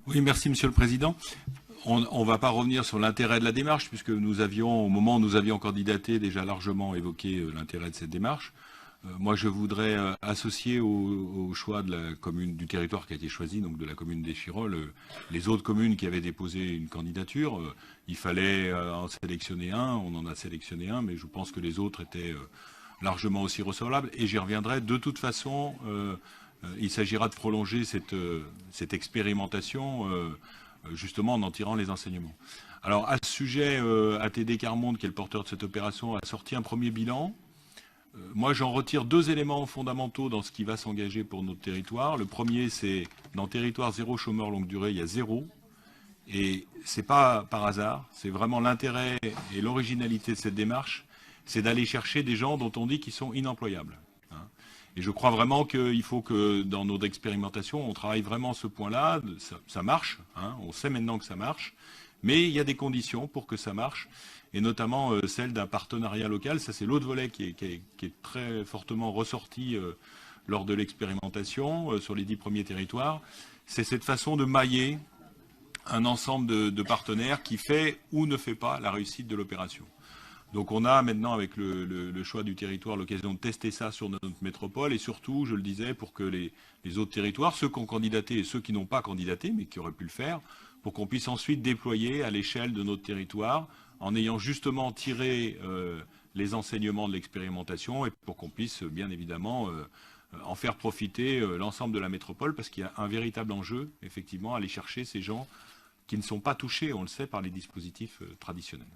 Oui, merci Monsieur le Président. On ne va pas revenir sur l'intérêt de la démarche, puisque nous avions, au moment où nous avions candidaté, déjà largement évoqué l'intérêt de cette démarche. Moi, je voudrais associer au choix de la commune, du territoire qui a été choisi, donc de la commune d'Échirolles, les autres communes qui avaient déposé une candidature. Il fallait en sélectionner un, on en a sélectionné un, mais je pense que les autres étaient largement aussi recevables. Et j'y reviendrai. De toute façon, il s'agira de prolonger cette expérimentation justement en tirant les enseignements. Alors à ce sujet, ATD Carmonde, qui est le porteur de cette opération, a sorti un premier bilan. Moi, j'en retire deux éléments fondamentaux dans ce qui va s'engager pour notre territoire. Le premier, c'est dans territoire zéro chômeur longue durée, il y a zéro. Et c'est pas par hasard, c'est vraiment l'intérêt et l'originalité de cette démarche, c'est d'aller chercher des gens dont on dit qu'ils sont inemployables. Et je crois vraiment qu'il faut que dans notre expérimentation, on travaille vraiment ce point-là. Ça marche, on sait maintenant que ça marche, mais il y a des conditions pour que ça marche, et notamment celle d'un partenariat local. Ça, c'est l'autre volet qui est très fortement ressorti lors de l'expérimentation sur les 10 premiers territoires. C'est cette façon de mailler un ensemble de partenaires qui fait ou ne fait pas la réussite de l'opération. Donc on a maintenant, avec le choix du territoire, l'occasion de tester ça sur notre métropole, et surtout, je le disais, pour que les autres territoires, ceux qui ont candidaté et ceux qui n'ont pas candidaté, mais qui auraient pu le faire, pour qu'on puisse ensuite déployer à l'échelle de notre territoire, en ayant justement tiré les enseignements de l'expérimentation, et pour qu'on puisse bien évidemment en faire profiter l'ensemble de la métropole, parce qu'il y a un véritable enjeu, effectivement, à aller chercher ces gens qui ne sont pas touchés, on le sait, par les dispositifs traditionnels.